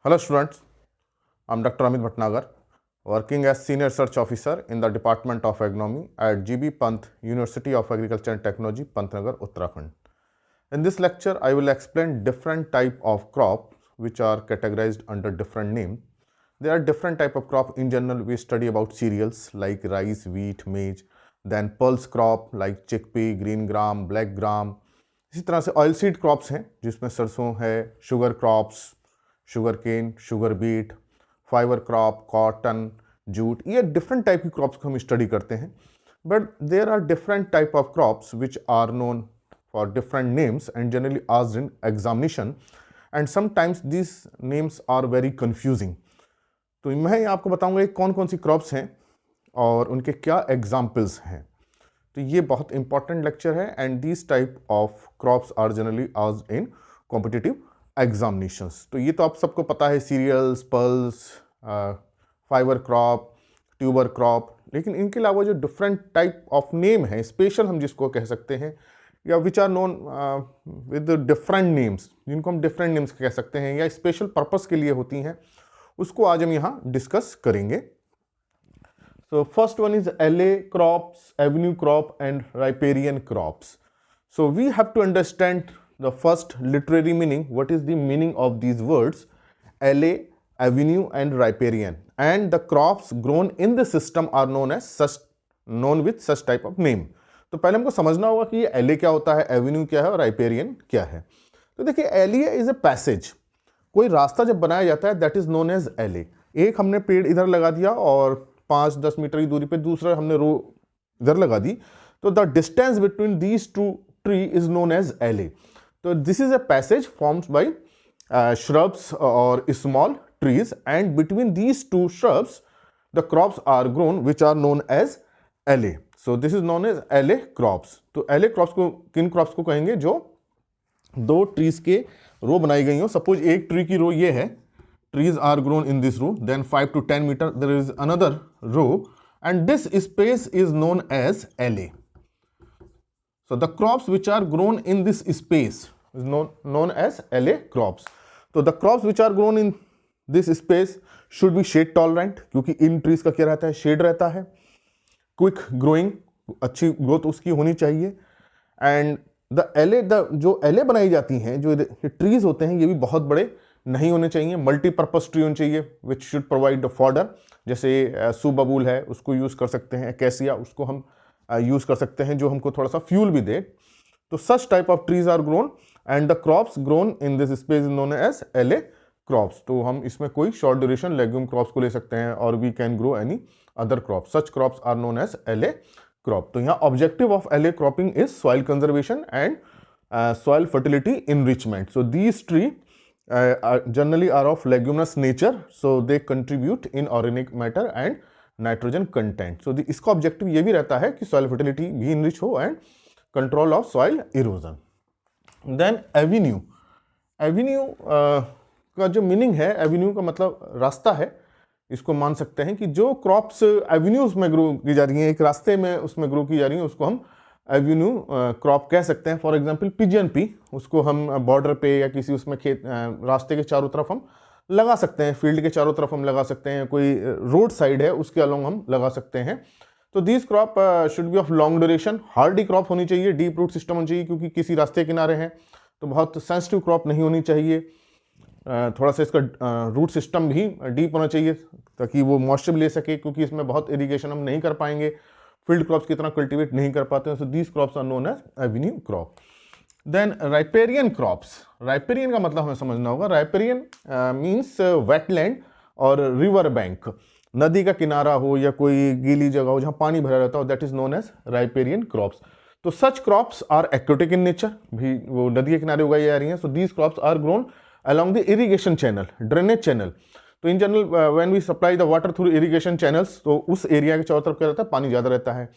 Hello students, I'm Dr. Amit Bhatnagar, working as Senior Research Officer in the Department of Agronomy at GB Pant University of Agriculture and Technology, Pantnagar, Uttarakhand. In this lecture, I will explain different type of crops which are categorized under different names. There are different type of crop. In general, we study about cereals like rice, wheat, maize, then pulse crop like chickpea, green gram, black gram. इसी तरह से oil seed crops हैं जिसमें सरसों है, sugar crops, sugar cane, sugar beet, fibre crop, cotton, jute, ये different type की crops को हम स्टडी करते हैं. But there are different type of crops which are known for different names and generally asked in examination and sometimes this names are very confusing. तो मैं आपको बताऊंगा कौन कौन सी क्रॉप्स हैं और उनके क्या एग्जाम्पल्स हैं. तो ये बहुत इंपॉर्टेंट लेक्चर है and this type of crops are generally asked in competitive examinations. तो ये तो आप सबको पता है, cereals, pulse, fibre crop, tuber crop. लेकिन इनके अलावा जो डिफरेंट टाइप ऑफ नेम है, स्पेशल हम जिसको कह सकते हैं, या which are known with different names, जिनको हम डिफरेंट नेम्स कह सकते हैं या स्पेशल पर्पस के लिए होती हैं, उसको आज हम यहाँ डिस्कस करेंगे. So first one is LA crops, avenue crop and riparian crops. So we have to understand the first literary meaning. What is the meaning of these words? LA, avenue and riparian. And the crops grown in the system are known with such type of name. तो पहले हमको समझना होगा कि ये LA क्या होता है, एवेन्यू क्या है और राइपेरियन क्या है. तो देखिए, LA इज ए पैसेज. कोई रास्ता जब बनाया जाता है that is known as LA. एक हमने पेड़ इधर लगा दिया और 5-10 मीटर की दूरी पे दूसरा हमने रो इधर लगा दी, तो the distance between these two tree is known as LA. तो this is a passage formed by shrubs or small trees, and between these two shrubs the crops are grown which are known as LA. So this is known as LA crops. तो LA crops को किन crops को कहेंगे? जो दो trees के रो बनाई गई हो. सपोज एक ट्री की रो ये है, trees are grown in this row, then 5 to 10 meter there is another row, and this space is known as LA. So the crops which are grown in this space is known as LA crops. So the crops which are grown in this space should be shade tolerant, क्योंकि इन trees का क्या रहता है? Shade रहता है. Quick growing, अच्छी growth उसकी होनी चाहिए. एंड जो LA बनाई जाती हैं, जो ट्रीज होते हैं, ये भी बहुत बड़े नहीं होने चाहिए. मल्टीपर्पज ट्री होने चाहिए विच शुड प्रोवाइड फॉडर. जैसे सुबबूल है, उसको यूज़ कर सकते हैं. कैसिया, उसको हम यूज़ कर सकते हैं जो हमको थोड़ा सा फ्यूल भी दे. तो such type of trees are grown and the crops grown in this space known as LA crops. तो हम इसमें कोई शॉर्ट ड्यूरेशन लेग्यूम क्रॉप्स को ले सकते हैं और we can grow any other crop. Such crops are known as LA crop. तो यहाँ objective of LA cropping is soil conservation and soil fertility enrichment. So these tree generally are of leguminous nature, so they contribute in organic matter and nitrogen content. So इसका objective ये भी रहता है कि soil fertility भी enrich हो and control of soil erosion. Then avenue का जो मीनिंग है, एवेन्यू का मतलब रास्ता है. इसको मान सकते हैं कि जो क्रॉप्स एवेन्यूज में ग्रो की जा रही हैं, एक रास्ते में उसमें ग्रो की जा रही हैं, उसको हम एवेन्यू क्रॉप कह सकते हैं. फॉर एग्जांपल पिजियन पी, उसको हम बॉर्डर पे या किसी उसमें खेत रास्ते के चारों तरफ हम लगा सकते हैं, फील्ड के चारों तरफ हम लगा सकते हैं, कोई रोड साइड है उसके अलोंग हम लगा सकते हैं. तो these crop should be of long duration. Hardy crop होनी चाहिए, डीप रूट सिस्टम होनी चाहिए, क्योंकि किसी रास्ते किनारे हैं तो बहुत सेंसिटिव क्रॉप नहीं होनी चाहिए. थोड़ा सा इसका रूट सिस्टम भी डीप होना चाहिए ताकि वो मॉइस्चर ले सके, क्योंकि इसमें बहुत इरीगेशन हम नहीं कर पाएंगे, फील्ड क्रॉप्स की तरह कल्टीवेट नहीं कर पाते हैं. So these crops are known as avenue crop. Then riparian crops. Riparian का मतलब हमें समझना होगा. राइपेरियन मीन्स वेटलैंड और रिवर बैंक. नदी का किनारा हो या कोई गीली जगह हो जहाँ पानी भरा रहता हो, that is known as riparian crops. तो such crops are aquatic in nature, भी वो नदी के किनारे उगाई जा रही हैं. So these crops are grown along the irrigation channel, drainage channel. तो in general when we supply the water through irrigation channels, तो उस एरिया के चारों तरफ क्या रहता है? पानी ज़्यादा रहता है.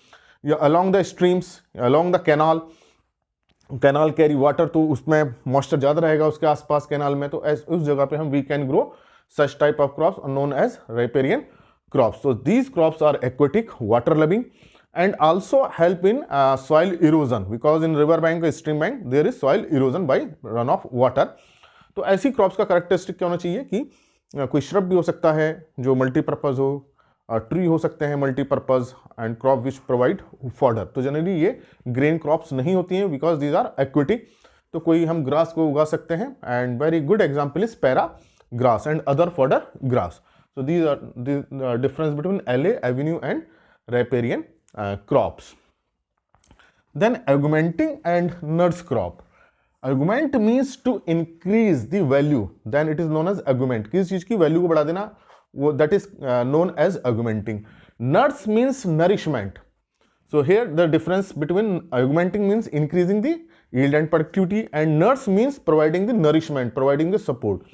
या along the streams, along the canal carry water, तो उसमें मॉइस्चर ज़्यादा रहेगा उसके आसपास कैनाल में. तो उस जगह पे हम we can grow such type of crops known as riparian crops. तो these crops are aquatic, water loving and also help in soil erosion, because in river bank or stream bank there is soil erosion by runoff water. तो ऐसी crops का characteristic क्या होना चाहिए कि कोई shrub भी हो सकता है जो मल्टीपर्पज़ हो, ट्री हो सकते हैं multipurpose, and crop which provide fodder. तो जनरली ये ग्रेन क्रॉप्स नहीं होती हैं बिकॉज दीज आर एक्विटिक। तो कोई हम ग्रास को उगा सकते हैं, and very good example is para grass and other fodder grass. So these are the difference between LA, avenue and riparian crops. Then augmenting and nurse crop. Augment means to increase the value. Then it is known as augment. किस चीज की value को बढ़ा देना, वो that is known as augmenting. Nurse means nourishment. So here the difference between augmenting means increasing the yield and productivity, and nurse means providing the nourishment, providing the support.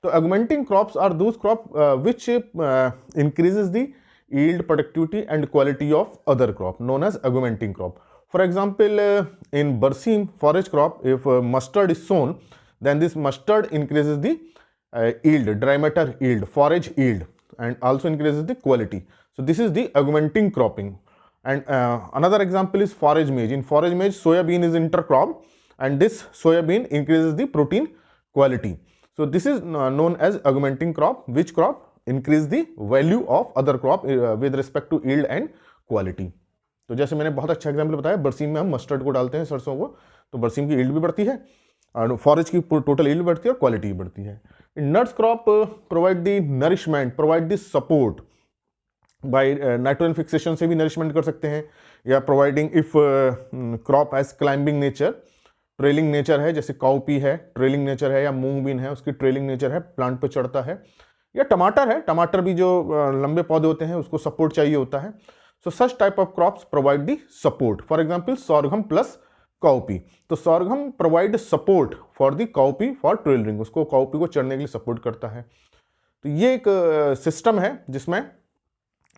So augmenting crops are those crops which increases the yield, productivity and quality of other crop, known as augmenting crop. For example, in Barsim forage crop, if mustard is sown, then this mustard increases the yield, dry matter yield, forage yield, and also increases the quality. So this is the augmenting cropping. And another example is forage maize. In forage maize, soybean is intercrop, and this soybean increases the protein quality. So this is known as augmenting crop, which crop increase the value of other crop with respect to yield and quality. तो जैसे मैंने बहुत अच्छा example बताया, बरसीम में हम mustard को डालते हैं, सरसों को, तो बरसीम की यील्ड भी बढ़ती है और फॉरेज की टोटल यील्ड बढ़ती है और क्वालिटी भी बढ़ती है. Nuts crop provide the nourishment, provide the support by nitrogen fixation से भी नरिशमेंट कर सकते हैं, या providing if crop as climbing nature, trailing nature है, जैसे काउपी है ट्रेलिंग नेचर है, या मूंग बीन है उसकी ट्रेलिंग नेचर है, प्लांट पे चढ़ता है, या टमाटर है, टमाटर भी जो लंबे पौधे होते हैं उसको सपोर्ट चाहिए होता है. So such type of crops provide the support. For example sorghum plus cowpea, तो sorghum provide support for the cowpea for trailing, उसको काउपी को चढ़ने के लिए सपोर्ट करता है. तो ये एक सिस्टम है जिसमें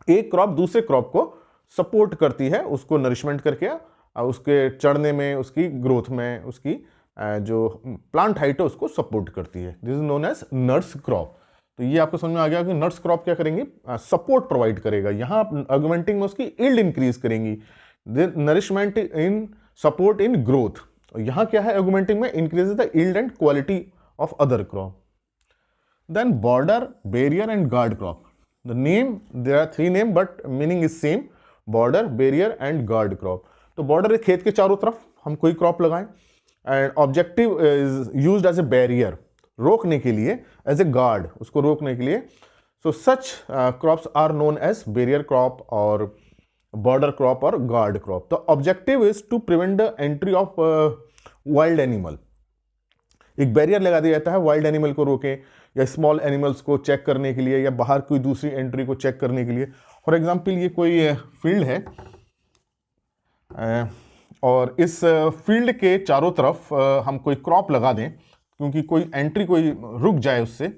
एक क्रॉप दूसरे क्रॉप को सपोर्ट करती है, उसको नरिशमेंट करके उसके चढ़ने में, उसकी ग्रोथ में, उसकी जो प्लांट हाइट है उसको सपोर्ट करती है. This is known as nuts crop. तो ये आपको समझ में आ गया कि नट्स क्रॉप क्या करेंगे, सपोर्ट प्रोवाइड करेगा. यहाँ ऑगमेंटिंग में उसकी यील्ड इंक्रीज करेंगी, nourishment in support in growth. यहाँ क्या है ऑगमेंटिंग में, increase the yield and quality of other crop. Then border, barrier and guard crop. The name, there are 3 name but meaning is same, border, barrier and guard crop. तो border खेत के चारों तरफ हम कोई क्रॉप लगाएं, and objective is used as a barrier, रोकने के लिए, एज ए गार्ड, उसको रोकने के लिए. So such crops are known as barrier crop और बॉर्डर क्रॉप और गार्ड क्रॉप. तो objective is to prevent the entry of wild animal. एक बैरियर लगा दिया जाता है वाइल्ड एनिमल को रोके, या स्मॉल एनिमल्स को चेक करने के लिए, या बाहर कोई दूसरी एंट्री को चेक करने के लिए. फॉर एग्जाम्पल ये कोई फील्ड है और इस फील्ड के चारों तरफ हम कोई क्रॉप लगा दें, क्योंकि कोई एंट्री कोई रुक जाए उससे,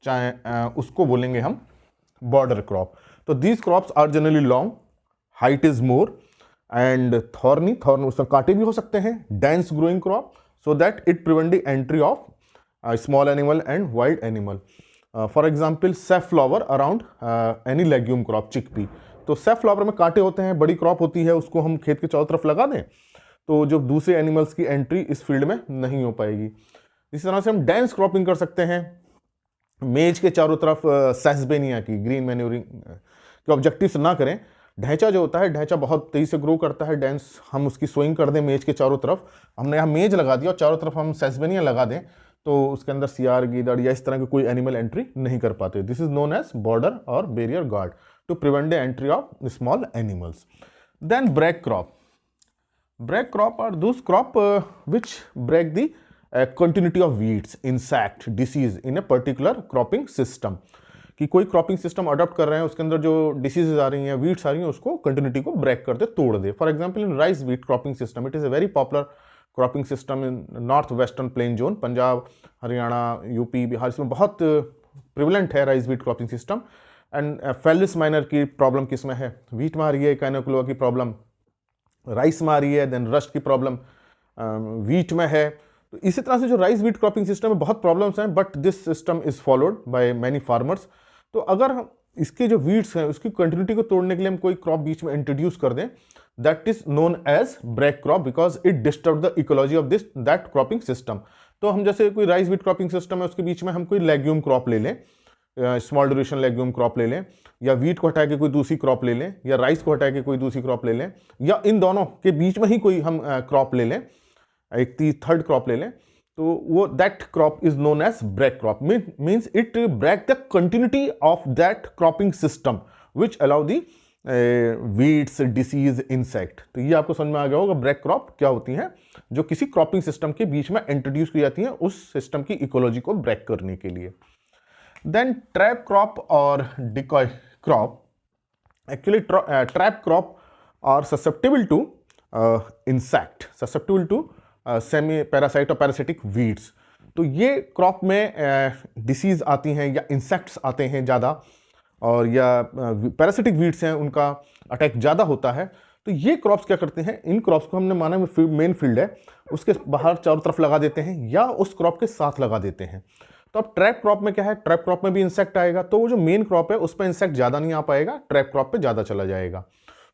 चाहे उसको बोलेंगे हम बॉर्डर क्रॉप. तो these crops are generally long, height is more and thorny, उसमें कांटे भी हो सकते हैं. Dense growing crop, so that it prevent the entry of small animal and wild animal. For example safflower around any legume crop, chickpea. तो safflower में कांटे होते हैं, बड़ी क्रॉप होती है, उसको हम खेत के चारों तरफ लगा दें तो जो दूसरे एनिमल्स की एंट्री इस फील्ड में नहीं हो पाएगी. इस तरह से हम डेंस क्रॉपिंग कर सकते हैं मेज के चारों तरफ, सेसबेनिया की ग्रीन मैन्यूरिंग के ऑब्जेक्टिव से ना करें. ढैंचा जो होता है, ढैंचा बहुत तेजी से ग्रो करता है, डेंस हम उसकी सोइंग कर दें मेज के चारों तरफ. हमने यहाँ मेज लगा दिया और चारों तरफ हम सेसबेनिया लगा दें तो उसके अंदर सियार, गीदड़ या इस तरह के कोई एनिमल एंट्री नहीं कर पाते. This is known as border और barrier guard to prevent the entry of small animals. Then break crop. Break crop are those crop which break the continuity of weeds, insect, disease in a particular cropping system. कि कोई cropping system adopt कर रहे हैं, उसके अंदर जो diseases आ रही हैं, वीड्स आ रही हैं, उसको कंटिन्यूटी को ब्रेक कर दे, तोड़ दे. For example in rice wheat cropping system, it is a very popular cropping system in north western plain zone, Punjab, Haryana, UP, Bihar, इसमें बहुत प्रिवलेंट है rice wheat cropping system. And Phalaris minor की प्रॉब्लम किस में है, वीट में आ रही है, काइनोकुलवा की प्रॉब्लम राइस में आ रही है, देन रस्ट की प्रॉब्लम वीट में है. तो इसी तरह से जो राइस वीट क्रॉपिंग सिस्टम में बहुत प्रॉब्लम्स हैं, but this system is followed by many farmers. तो अगर इसके जो वीड्स हैं उसकी कंटिन्यूटी को तोड़ने के लिए हम कोई क्रॉप बीच में इंट्रोड्यूस कर दें, that is known as break crop, because it disturb the ecology of this that cropping system. तो हम जैसे कोई राइस वीट क्रॉपिंग सिस्टम है, उसके बीच में हम कोई लेग्यूम क्रॉप ले लें, स्मॉल ड्यूरेशन लेग्यूम क्रॉप ले लें, या वीट को हटा के कोई दूसरी क्रॉप ले लें, या राइस को हटा के कोई दूसरी क्रॉप ले लें, या इन दोनों के बीच में ही कोई हम क्रॉप ले लें, एक थर्ड क्रॉप ले लें, तो वो that crop is known as break crop. Means it break the continuity of that cropping system which allow the weeds, disease, insect. तो ये आपको समझ में आ गया होगा ब्रेक क्रॉप क्या होती हैं, जो किसी क्रॉपिंग सिस्टम के बीच में इंट्रोड्यूस की जाती हैं उस सिस्टम की इकोलॉजी को ब्रेक करने के लिए। देन ट्रैप क्रॉप और decoy crop. Actually trap crop are susceptible to insect, susceptible to semi parasite और पैरासिटिक वीड्स। तो ये क्रॉप में डिसीज आती हैं या इंसेक्ट्स आते हैं ज़्यादा, और या पैरासिटिक वीड्स हैं उनका अटैक ज़्यादा होता है। तो ये क्रॉप्स क्या करते हैं, इन क्रॉप्स को हमने माना मेन फील्ड है उसके बाहर चारों तरफ लगा देते हैं या उस क्रॉप के साथ लगा देते हैं। तो अब ट्रैप क्रॉप में क्या है, ट्रैप क्रॉप में भी इंसेक्ट आएगा, तो वो जो मेन क्रॉप है उस पर इंसेक्ट ज़्यादा नहीं आ पाएगा, ट्रैप क्रॉप पे ज़्यादा चला जाएगा,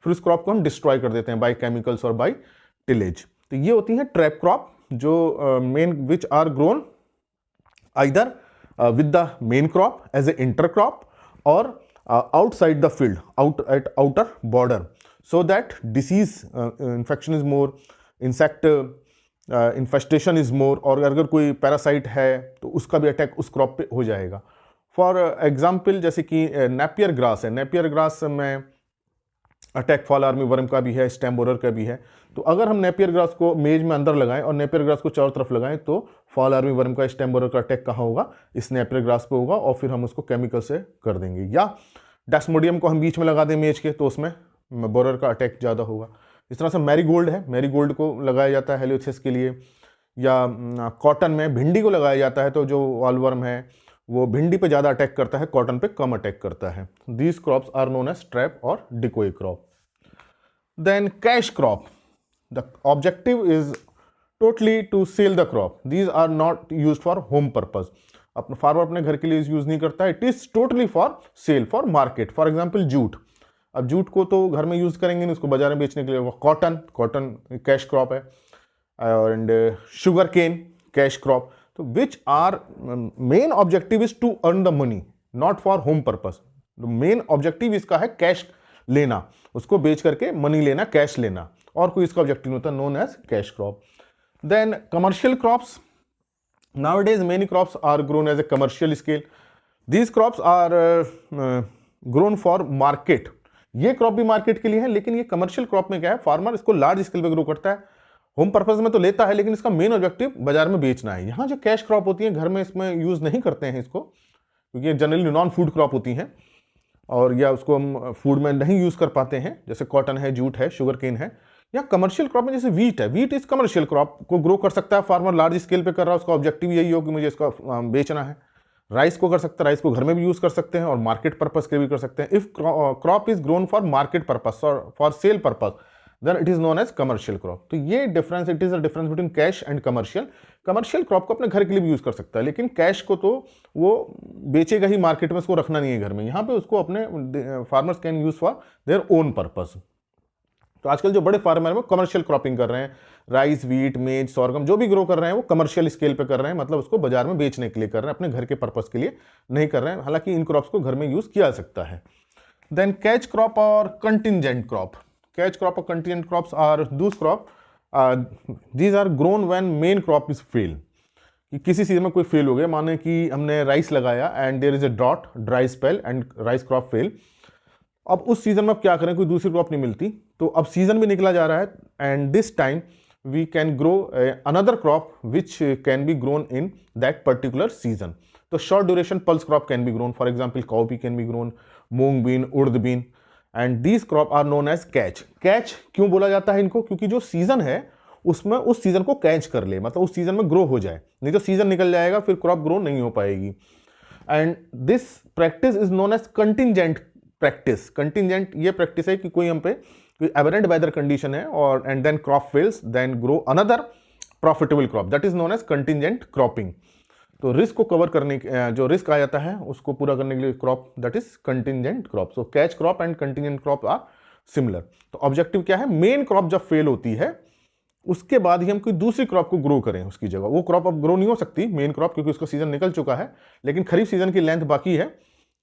फिर उस क्रॉप को हम डिस्ट्रॉय कर देते हैं बाय केमिकल्स और बाय टिलेज। तो ये होती हैं ट्रैप क्रॉप, जो main which are grown either with the main crop as a intercrop और outside the field, at outer border, so that disease infection is more, insect infestation is more, और अगर कोई parasite है तो उसका भी attack उस crop पे हो जाएगा। फॉर एग्जाम्पल जैसे कि नेपियर ग्रास है, नेपियर ग्रास में अटैक फॉल आर्मी वर्म का भी है, स्टेम बोरर का भी है। तो अगर हम नेपियर ग्रास को मेज में अंदर लगाएं और नेपियर ग्रास को चारों तरफ लगाएं तो फॉल आर्मी वर्म का, स्टेम बोरर का अटैक कहाँ होगा, इस नेपियर ग्रास पे होगा, और फिर हम उसको केमिकल से कर देंगे। या डेस्मोडियम को हम बीच में लगा दें मेज के तो उसमें बोरर का अटैक ज़्यादा होगा। इस तरह से मैरीगोल्ड है, मैरीगोल्ड को लगाया जाता है हेलियोथेस के लिए, या कॉटन में भिंडी को लगाया जाता है, तो जो वॉलवर्म है वो भिंडी पे ज़्यादा अटैक करता है, कॉटन पे कम अटैक करता है। These crops are known as trap और decoy crop. Then cash crop, the objective is totally to sell the crop, these are not use for home purpose. अपना फार्मर अपने घर के लिए यूज नहीं करता है, it is totally for sale, for market. For example jute, अब jute को तो घर में यूज करेंगे नहीं, उसको बाजार में बेचने के लिए। कॉटन, कॉटन कैश क्रॉप है, and sugar cane cash crop. तो which are main objective is to earn the money, not for home purpose. Main objective इसका है कैश लेना, उसको बेच करके मनी लेना, कैश लेना, और कोई इसका ऑब्जेक्टिव नहीं होता, known as cash crop. Then commercial crops, nowadays many crops are grown as a commercial scale. These crops are grown for market. ये क्रॉप भी मार्केट के लिए है, लेकिन ये कमर्शियल क्रॉप में क्या है, फार्मर इसको लार्ज स्केल पे ग्रो करता है, होम पर्पज में तो लेता है, लेकिन इसका मेन ऑब्जेक्टिव बाजार में बेचना है। यहाँ जो कैश क्रॉप होती है घर में इसमें यूज नहीं करते हैं इसको, क्योंकि ये जनरली नॉन फूड क्रॉप होती हैं, और या उसको हम फूड में नहीं यूज कर पाते हैं, जैसे कॉटन है, जूट है, शुगर केन है। या कमर्शियल क्रॉप में जैसे वीट है, वीट इस कमर्शियल क्रॉप को ग्रो कर सकता है फार्मर, लार्ज स्केल पे कर रहा है, उसका ऑब्जेक्टिव यही हो कि मुझे इसका बेचना है। राइस को कर सकता है, राइस को घर में भी यूज कर सकते हैं और मार्केट पर्पस के भी कर सकते हैं। If crop is grown for market purpose और for sale purpose, then it is known as commercial crop. तो ये difference, it is a difference between cash and commercial. Commercial crop को अपने घर के लिए भी यूज कर सकता है, लेकिन कैश को तो वो बेचेगा ही मार्केट में, उसको रखना नहीं है घर में। यहाँ पे उसको अपने farmers can use for their own purpose. तो आजकल जो बड़े फार्मर हैं वो कमर्शियल क्रॉपिंग कर रहे हैं, राइस, वीट, मेज, सोरगम जो भी ग्रो कर रहे हैं वो कमर्शियल स्केल पे कर रहे हैं, मतलब उसको बाजार में बेचने के लिए कर रहे हैं, अपने घर के पर्पस के लिए नहीं कर रहे हैं। हालांकि इन क्रॉप्स को घर में यूज किया जा सकता है। देन कैच क्रॉप और कंटिजेंट क्रॉप। कैच क्रॉप और contingent crops are those crop, these are grown when main crop is fail. कि किसी सीजन में कोई फेल हो गया, माने कि हमने राइस लगाया and there is a drought, dry spell and rice crop fail. अब उस सीजन में अब क्या करें, कोई दूसरी क्रॉप नहीं मिलती, तो अब सीजन भी निकला जा रहा है, and this time we can grow another crop which can be grown in that particular season. तो short duration pulse crop can be grown, for example cowpea can be grown, moong bean, urad bean, and these crop are known as catch. Catch क्यों बोला जाता है इनको, क्योंकि जो season है उसमें उस सीजन को कैच कर ले, मतलब उस सीजन में ग्रो हो जाए, नहीं तो सीजन निकल जाएगा फिर क्रॉप ग्रो नहीं हो पाएगी। And this practice is known as contingent practice. Contingent ये प्रैक्टिस है कि कोई हम पे कोई एबरेंट वेदर कंडीशन है और and then crop fails, then grow another profitable crop, that is known as contingent cropping. तो रिस्क को कवर करने जो रिस्क आ जाता है उसको पूरा करने के लिए crop, that is contingent crop. So catch crop and contingent crop are similar. तो ऑब्जेक्टिव क्या है, मेन क्रॉप जब फेल होती है उसके बाद ही हम कोई दूसरी क्रॉप को ग्रो करें उसकी जगह। वो क्रॉप अब ग्रो नहीं हो सकती मेन क्रॉप, क्योंकि उसका सीजन निकल चुका है, लेकिन खरीफ सीजन की लेंथ बाकी है।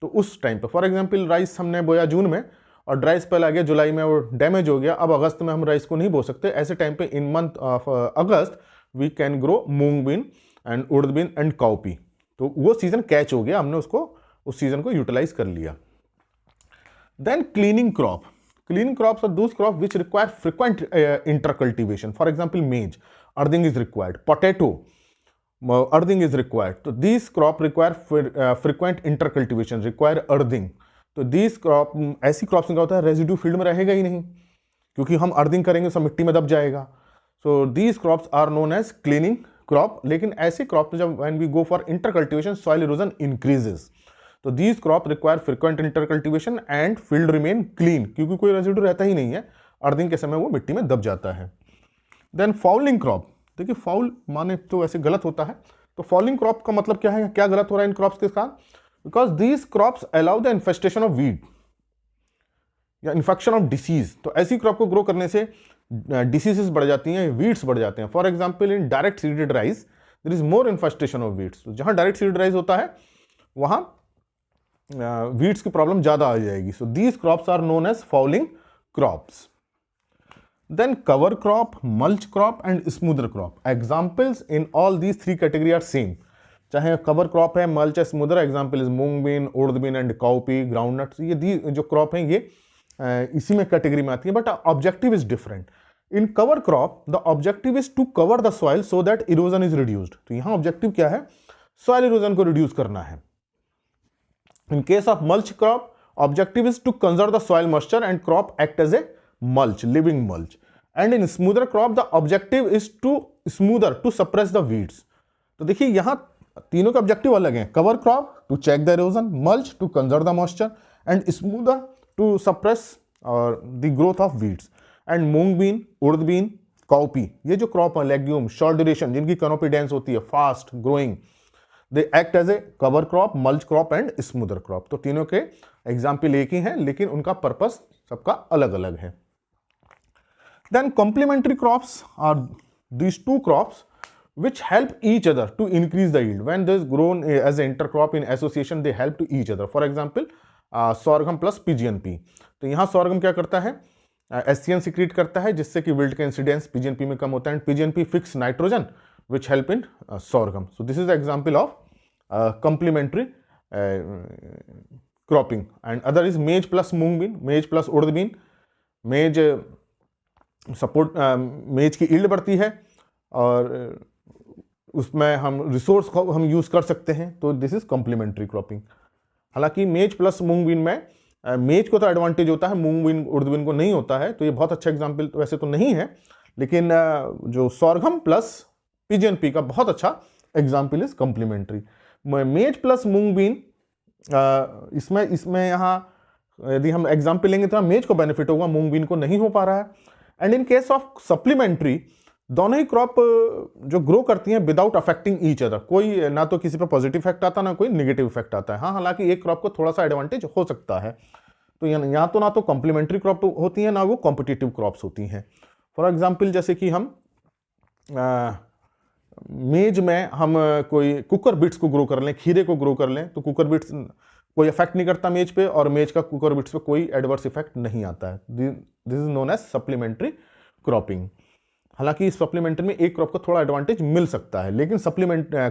तो उस टाइम पे फॉर एग्जांपल राइस हमने बोया जून में और ड्राई स्पेल आ गया जुलाई में और डैमेज हो गया, अब अगस्त में हम राइस को नहीं बो सकते। ऐसे टाइम पे in month of August we can grow moong bean and urad bean and cowpea. तो वो सीजन कैच हो गया, हमने उसको उस सीजन को यूटिलाइज कर लिया। Then cleaning crop, cleaning crops are those crops which require frequent intercultivation. For example, maize, earthing is required. Potato, earthing is required. So these crop require frequent intercultivation, require earthing. तो these crop, ऐसी crops का होता है residue field में रहेगा ही नहीं, क्योंकि हम अर्थिंग करेंगे सब मिट्टी में दब जाएगा। So these crops are known as cleaning crop. लेकिन ऐसे क्रॉप जब when we go for intercultivation soil erosion increases. तो these crop require frequent intercultivation and field remain clean, क्योंकि कोई रेजिड्यू रहता ही नहीं है, अर्थिंग के समय वो मिट्टी में दब जाता है। देन फाउलिंग क्रॉप, देखिए फाउल माने तो वैसे गलत होता है, तो फाउलिंग क्रॉप का मतलब क्या है, क्या गलत हो रहा है इन क्रॉप्स के साथ? Because these crops allow the infestation of weed या इन्फेक्शन ऑफ डिसीज। तो ऐसी क्रॉप को ग्रो करने से डिसीजेस बढ़ जाती हैं, वीड्स बढ़ जाते हैं। For example in direct seeded rice there is more infestation of weeds. तो जहां डायरेक्ट सीडेड राइस होता है वहां वीड्स की प्रॉब्लम ज्यादा आ जाएगी। So these crops are known as fouling crops. Then cover crop, mulch crop and smother crop. Examples in all these three category are same, चाहे कवर क्रॉप है, mulch है, smother. Example is moong bean, urad bean and cowpea, groundnuts. ये जो crop है ये इसी में category में आती है, but objective is different. In cover crop the objective is to cover the soil so that erosion is reduced. तो यहां ऑब्जेक्टिव क्या है? सॉइल इरोजन को रिड्यूस करना है। In case of mulch crop, objective is to conserve the soil moisture and crop act as a mulch, living mulch. And in smoother crop, the objective is to smoother, to suppress the weeds. तो देखिए यहां तीनों के objective अलग हैं। Cover crop to check the erosion, mulch to conserve the moisture and smother to suppress और the growth of weeds. And moong bean, urad bean, cowpea, ये जो क्रॉप है लेग्यूम, शॉर्ट ड्यूरेशन, जिनकी कैनोपी डेंस होती है, fast growing, they act as a cover crop, mulch crop and smother crop. तो तीनों के एग्जाम्पल एक ही हैं, लेकिन उनका पर्पस सबका अलग अलग है। Then complementary crops are these two crops which help each other to increase the yield. When this grown as an intercrop in association, they help to each other. For example, sorghum plus PGNP. तो यहाँ sorghum क्या करता है? SCN secrete करता है, जिससे कि wilt का इंसिडेंस PGNP में कम होता है, and PGNP fix nitrogen which help in sorghum. So this is the example of complementary cropping. And other is maize plus mung bean, maize plus urd bean. maize support maize की yield बढ़ती है और उसमें हम resource को हम use कर सकते हैं। तो दिस इज कॉम्प्लीमेंट्री क्रॉपिंग। हालांकि मेज प्लस मूंग बीन में मेज को तो एडवांटेज होता है, मूंग बीन उड़द बीन को नहीं होता है। तो ये बहुत अच्छा एग्जांपल वैसे तो नहीं है, लेकिन जो सॉर्गम प्लस पीजीएनपी का बहुत अच्छा एग्जांपल इज कॉम्प्लीमेंट्री। मेज प्लस मूंग बीन, इसमें यहाँ यदि हम एग्जाम्पल लेंगे तो मेज को बेनिफिट होगा, मूंग बीन को नहीं हो पा रहा है। And in case of supplementary, दोनों ही क्रॉप जो ग्रो करती हैं विदाउट अफेक्टिंग ईच अदर, कोई ना तो किसी पर पॉजिटिव इफेक्ट आता है ना कोई नेगेटिव इफेक्ट आता है। हाँ, हालांकि एक क्रॉप को थोड़ा सा एडवांटेज हो सकता है। तो यहाँ तो ना तो कॉम्प्लीमेंट्री क्रॉप होती है ना वो कॉम्पिटिटिव क्रॉप्स होती हैं। फॉर एग्जाम्पल जैसे कि हम मेज में हम कोई कुकर बीट्स को ग्रो कर लें, खीरे को ग्रो कर लें, तो कुकर बीट्स कोई इफेक्ट नहीं करता मेज पे, और मेज का कुकर बीट्स पे कोई एडवर्स इफेक्ट नहीं आता है। This is known as supplementary cropping. हालांकि इस सप्लीमेंट्री में एक क्रॉप को थोड़ा एडवांटेज मिल सकता है, लेकिन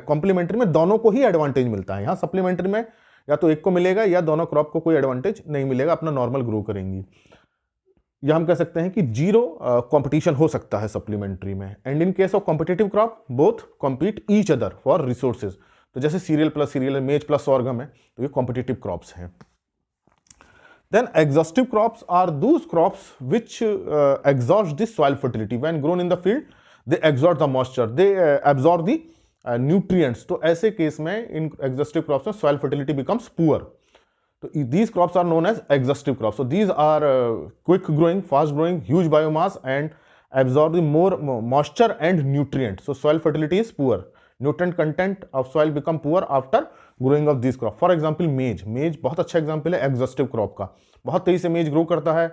कॉम्प्लीमेंट्री में दोनों को ही एडवांटेज मिलता है। यहाँ सप्लीमेंट्री में या तो एक को मिलेगा या दोनों क्रॉप को कोई एडवांटेज नहीं मिलेगा, अपना नॉर्मल ग्रो करेंगी। या हम कह सकते हैं कि जीरो कंपटीशन हो सकता है सप्लीमेंट्री में। And in case of competitive crop, both compete each other for resources. तो जैसे सीरियल प्लस सीरियल, मेज प्लस सॉर्गम है, तो ये कॉम्पिटिटिव क्रॉप्स हैं। Then exhaustive crops are those crops which exhaust the soil fertility. When grown in the field, they exhaust the moisture, they absorb the nutrients. तो ऐसे case में इन exhaustive crops में soil fertility becomes poor. So these crops are known as exhaustive crops. So these are quick growing, fast growing, huge biomass and absorb the more moisture and nutrients. So soil fertility is poor. Nutrient content of soil become poor after growing of these crop. For example, मेज बहुत अच्छा example है exhaustive crop का। बहुत तेजी से मेज grow करता है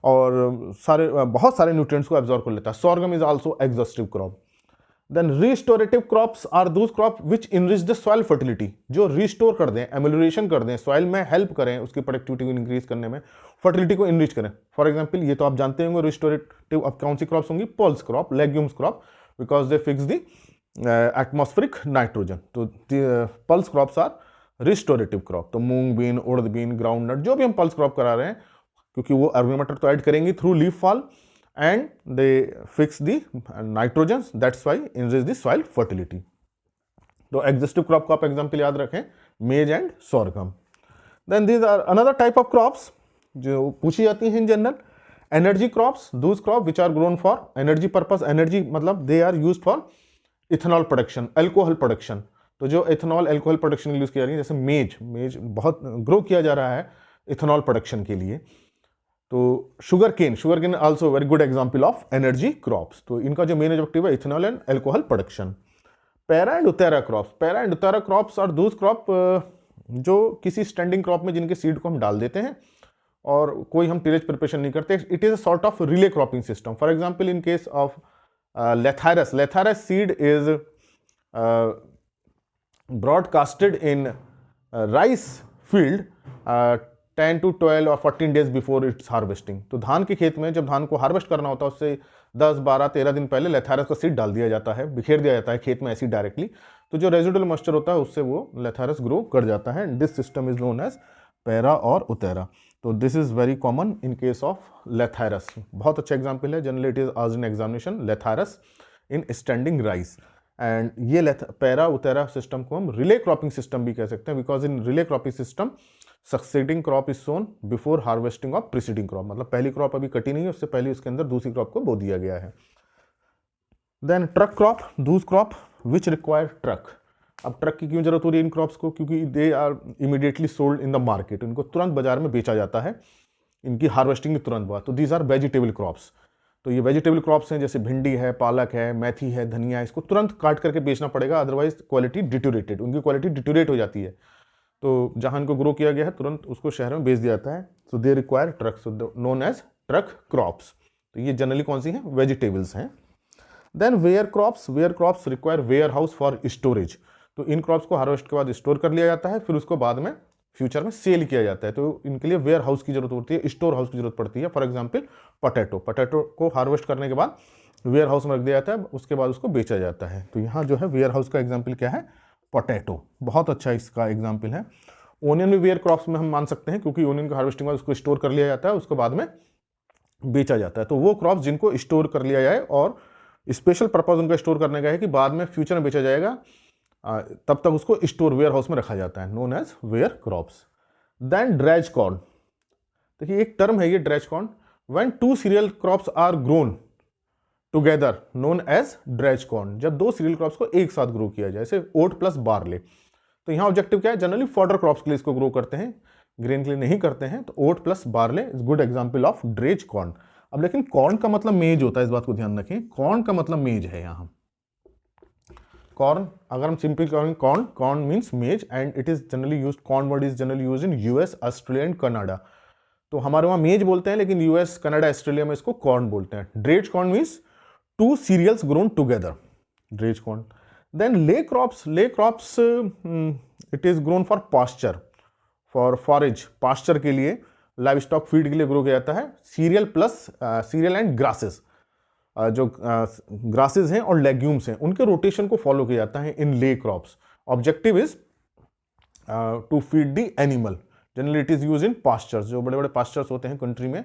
और बहुत सारे न्यूट्रिएंट्स को एब्जॉर्ब कर लेता है। Sorghum is also exhaustive crop. Then restorative crops are those crop which enrich the soil fertility, जो रिस्टोर कर दें, एमेलियोरेशन कर दें, सॉइल में हेल्प करें, उसकी प्रोडक्टिविटी को इंक्रीज करने में, फर्टिलिटी को इनरिच करें। फॉर एग्जांपल ये तो आप जानते होंगे रिस्टोरेटिव अब कौन सी क्रॉप्स होंगी, pulse crop, legumes crop, because they fix the atmospheric nitrogen. तो pulse crops are restorative crop. तो moong bean, urad bean, groundnut, जो भी हम पल्स क्रॉप करा रहे हैं, क्योंकि वो ऑर्गेनिक मैटर तो ऐड करेंगी through leaf fall and they fix the nitrogens, that's why enrich the soil fertility. तो exhaustive crop का आप एग्जाम्पल याद रखें, मेज and sorghum. Then these are another type of crops जो पूछी जाती हैं in general, energy crops, those crops which are grown for energy purpose, energy मतलब they are used for ethanol production, alcohol production. तो जो ethanol alcohol production के लिए use किया जा रही है, जैसे मेज बहुत ग्रो किया जा रहा है इथेनॉल प्रोडक्शन के लिए। तो sugar cane also very good example of energy crops. तो इनका जो मेन ऑब्जेक्टिव है ethanol and alcohol production. Paira and utera crops are those crop जो किसी स्टैंडिंग क्रॉप में जिनके सीड को हम डाल देते हैं और कोई हम टिलेज प्रिपरेशन नहीं करते। It is a sort of relay cropping system. For example in case of lathyrus seed is broadcasted in rice field 10 to 12 और 14 डेज बिफोर इट्स हार्वेस्टिंग। तो धान के खेत में जब धान को हार्वेस्ट करना होता है उससे 10, 12, 13 दिन पहले लेथारस का सीड डाल दिया जाता है, बिखेर दिया जाता है खेत में ऐसी डायरेक्टली। तो जो रेजिडुअल मॉइस्चर होता है उससे वो लेथारस ग्रो कर जाता है। This system is known as paira और उतेरा। तो this is very common in case of lathyrus. बहुत अच्छा एग्जाम्पल है, generally it is asked in examination, lathyrus in standing rice. And ये पैरा उतेरा सिस्टम को हम रिले क्रॉपिंग सिस्टम भी कह सकते हैं, because in relay cropping system succeeding crop is sown before harvesting of preceding crop. मतलब पहली क्रॉप अभी कटी नहीं है, उससे पहले उसके अंदर दूसरी क्रॉप को बो दिया गया है। देन ट्रक क्रॉप, दूस क्रॉप विच रिक्वायर ट्रक। अब ट्रक की क्यों जरूरत हो रही है इन क्रॉप्स को, क्योंकि they are immediately sold in the market, इनको तुरंत बाजार में बेचा जाता है इनकी हार्वेस्टिंग के तुरंत बाद। तो दीज आर वेजिटेबल क्रॉप्स। तो ये वेजिटेबल क्रॉप्स हैं, जैसे भिंडी है, पालक है, मेथी है, धनिया है, इसको तुरंत काट करके बेचना पड़ेगा, अदरवाइज क्वालिटी डिटोरेटेड, उनकी क्वालिटी डिटोरेट हो जाती है। तो जहां इनको ग्रो किया गया है तुरंत उसको शहर में बेच दिया जाता है। So they require trucks, known as truck crops. तो ये जनरली कौन सी हैं, वेजिटेबल्स हैं। Then ware crops require ware house for storage. तो इन क्रॉप्स को हार्वेस्ट के बाद स्टोर कर लिया जाता है, फिर उसको बाद में फ्यूचर में सेल किया जाता है। तो इनके लिए वेयर हाउस की जरूरत होती है, स्टोर हाउस की जरूरत पड़ती है। फॉर एग्जाम्पल पोटैटो को हार्वेस्ट करने के बाद वेयर हाउस में रख दिया जाता है, उसके बाद उसको बेचा जाता है। तो यहाँ जो है वेयर हाउस का एग्जाम्पल क्या है, पोटैटो, बहुत अच्छा इसका एग्जाम्पल है। ओनियन भी वेयर क्रॉप्स में हम मान सकते हैं, क्योंकि ओनियन का हार्वेस्टिंग बाद उसको स्टोर कर लिया जाता है, उसके बाद में बेचा जाता है। तो वो क्रॉप्स जिनको स्टोर कर लिया जाए और स्पेशल पर्पज उनका स्टोर करने का है कि बाद में फ्यूचर में बेचा जाएगा, तब तक उसको स्टोर वेयर हाउस में रखा जाता है, known as ware crops. Then dredge corn, देखिए एक टर्म है ये dredge corn. When two cereal crops are grown together known as dredge corn, जब दो सीरियल क्रॉप्स को एक साथ ग्रो किया जाए, जैसे ओट प्लस बार्ले। तो यहाँ ऑब्जेक्टिव क्या है, जनरली फॉडर क्रॉप्स के लिए इसको ग्रो करते हैं, ग्रेन के लिए नहीं करते हैं। तो oat plus barley is good example of dredge corn. अब लेकिन कॉर्न का मतलब मेज होता है, इस बात को ध्यान रखें, कॉर्न का मतलब मेज है। यहाँ कॉर्न अगर हम सिंपल करेंगे, कॉर्न मीन्स मेज, and it is generally used, corn word is generally used in US, Australia and Canada. तो हमारे वहाँ मेज बोलते हैं, लेकिन यूएस, कनाडा, ऑस्ट्रेलिया में इसको कॉर्न बोलते हैं। Dredge corn means two cereals grown together, dredge corn. Then ley crops it is grown for pasture, for forage, pasture के लिए, लाइव स्टॉक फीड के लिए ग्रो किया जाता है। Serial plus serial and grasses, जो ग्रासेस हैं और लेग्यूम्स हैं, उनके रोटेशन को फॉलो किया जाता है इन ley crops. Objective is to feed the animal. Generally it is use in pastures, जो बड़े बड़े पास्चर्स होते हैं कंट्री में,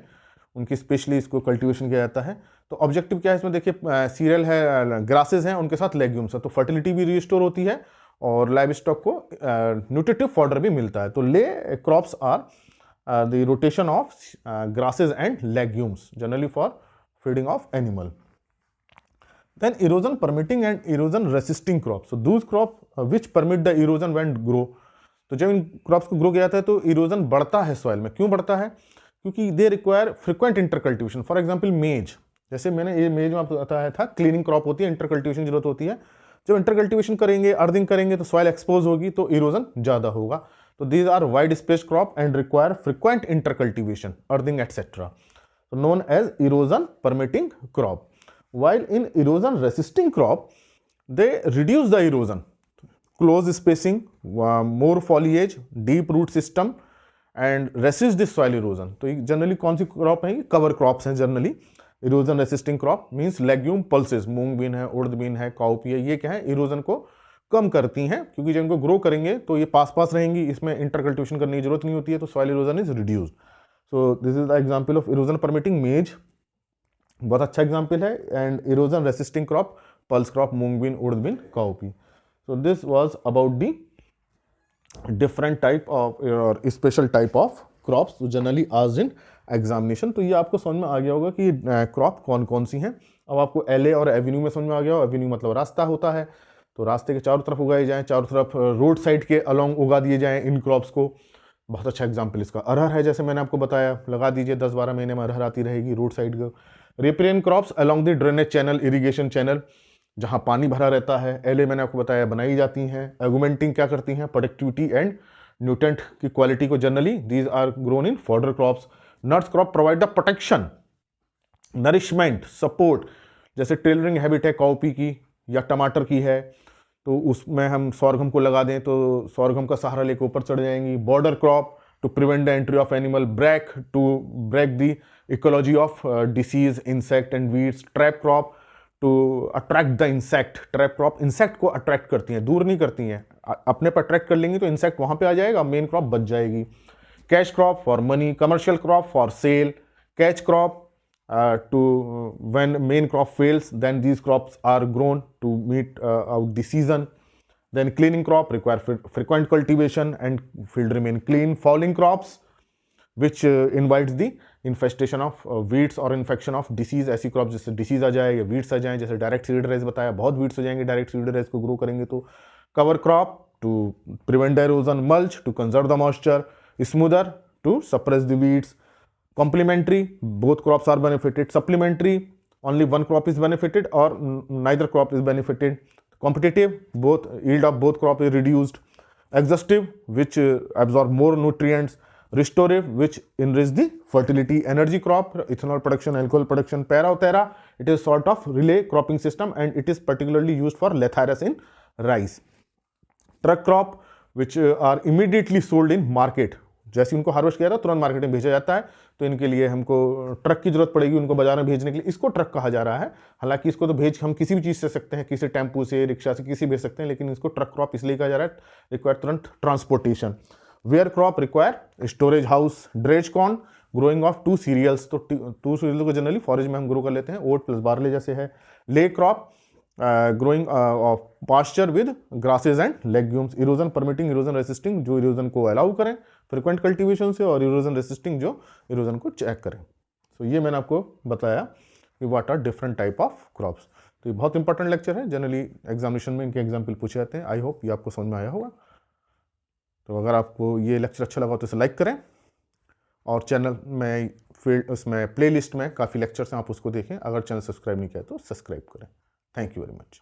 उनकी स्पेशली इसको कल्टीवेशन किया जाता है। तो ऑब्जेक्टिव क्या है इसमें, देखिए सीरियल है, ग्रासेस हैं, उनके साथ लेग्यूम्स है, तो फर्टिलिटी भी रिस्टोर होती है और लाइव स्टॉक को न्यूट्रिटिव फॉडर भी मिलता है। तो ley crops are the rotation of grasses and legumes, generally for feeding of animal. Then erosion permitting and erosion resisting crops. So those crop which permit the erosion when grow. तो जब इन crops को grow किया जाता है तो erosion बढ़ता है soil में। क्यों बढ़ता है, क्योंकि they require frequent intercultivation. For example maize, जैसे मैंने ये मेज में आपको बताया था, क्लीनिंग क्रॉप होती है, इंटरकल्टिवेशन की जरूरत होती है। जब इंटरकल्टिवेशन करेंगे, अर्थिंग करेंगे, तो सॉइल एक्सपोज होगी, तो इरोजन ज्यादा होगा। तो these are wide space crop and require frequent intercultivation, earthing etcetera. so known as erosion permitting crop. While in erosion resisting crop, they reduce the erosion, close spacing, more foliage, deep root system and resist this soil erosion. तो generally कौन सी crop है? Cover crops हैं generally. Erosion resisting crop means legume pulses, moong bean है, urad been है, cowpea है, ये क्या है? इरोजन को कम करती हैं, क्योंकि जब इनको ग्रो करेंगे तो ये पास पास रहेंगी, इसमें इंटरकल्टिवेशन करने की जरूरत नहीं होती है, तो soil erosion is reduced. So this is the example of erosion permitting maize, बहुत अच्छा एग्जांपल है. And erosion resisting crop pulse crop, moong bean, urad bean, cowpea. So this was about the different type of और special type of crops generally asked in examination. तो ये आपको समझ में आ गया होगा कि क्रॉप कौन कौन सी हैं. अब आपको एले और एवेन्यू में समझ में आ गया हो. एवेन्यू मतलब रास्ता होता है, तो रास्ते के चारों तरफ उगाए जाएं, चारों तरफ रोड साइड के अलोंग उगा दिए जाएं इन क्रॉप्स को. बहुत अच्छा एग्जाम्पल इसका अरहर है, जैसे मैंने आपको बताया, लगा दीजिए 10-12 महीने में अरहर आती रहेगी रोड साइड को. Riparian crops along the drainage channel, irrigation channel, जहां पानी भरा रहता है. एले मैंने आपको बताया बनाई जाती हैं. एगुमेंटिंग क्या करती हैं? प्रोडक्टिविटी एंड न्यूट्रेंट की क्वालिटी को generally these are grown in fodder crops. Nuts crop provide the protection, nourishment, support. जैसे टेलरिंग हैबिट है काउपी की या टमाटर की है, तो उसमें हम सॉर्गम को लगा दें तो सॉर्गम का सहारा लेकर ऊपर चढ़ जाएंगी. Border crop to prevent the entry of animal. Break to break the ecology of disease, insect and weeds. Trap crop to attract the insect. Trap crop insect को अट्रैक्ट करती हैं, दूर नहीं करती हैं. अपने पर अट्रैक्ट कर लेंगी तो इंसेक्ट वहां पे आ जाएगा, मेन क्रॉप बच जाएगी. Cash crop for money, commercial crop for sale. Catch crop to when main crop fails, then these crops are grown to meet out the season. Then cleaning crop require frequent cultivation and field remain clean. Fouling crops which invites the infestation of weeds or infection of disease. ऐसी crop जिससे disease आ जाए या weeds आ जाए, जैसे direct seed raise बताया, बहुत weeds हो जाएंगे डायरेक्ट सीड रेज को ग्रो करेंगे तो. Cover crop to prevent the erosion. Mulch to conserve the moisture. Smother to suppress the weeds. Complementary, both crops are benefited. Supplementary, only one crop is benefited or neither crop is benefited. Competitive, both yield of both crop is reduced. Exhaustive, which absorb more nutrients. Restorative, which enrich the fertility. Energy crop, ethanol production, alcohol production. Para, it is sort of relay cropping system and it is particularly used for lathyrus in rice. Truck crop, which are immediately sold in market. जैसे उनको harvest किया था तुरंत market में भेजा जाता है, तो इनके लिए हमको ट्रक की जरूरत पड़ेगी उनको बाजार में भेजने के लिए. इसको ट्रक कहा जा रहा है. हालांकि इसको तो भेज हम किसी भी चीज़ से सकते हैं, किसी टेम्पू से, रिक्शा से, किसी भेज सकते हैं, लेकिन इसको ट्रक क्रॉप इसलिए कहा जा रहा है, रिक्वायर तुरंत transportation. Ware crop require storage house. Dredge corn growing of 2 cereals, तो 2 सीरियल को जनरली फॉरेज में हम ग्रो कर लेते हैं, ओट प्लस बार्ले जैसे है. Ley crop growing of pasture with grasses and legumes. Erosion permitting, erosion resisting, जो इरोजन को अलाउ करें फ्रिक्वेंट कल्टीवेशन से, और इरोजन रेसिस्टिंग जो इरोजन को चेक करें. तो ये मैंने आपको बताया कि what are different type of crops. तो ये बहुत इंपॉर्टेंट लेक्चर है, जनरली एग्जामिनेशन में इनके एग्जाम्पल पूछे जाते हैं. आई होप ये आपको समझ में आया होगा. तो अगर आपको ये लेक्चर अच्छा लगा तो इसे लाइक करें, और चैनल में फील्ड उसमें प्ले लिस्ट में काफ़ी लेक्चर्स हैं, आप उसको देखें. अगर चैनल सब्सक्राइब नहीं किया तो सब्सक्राइब करें. Thank you very much.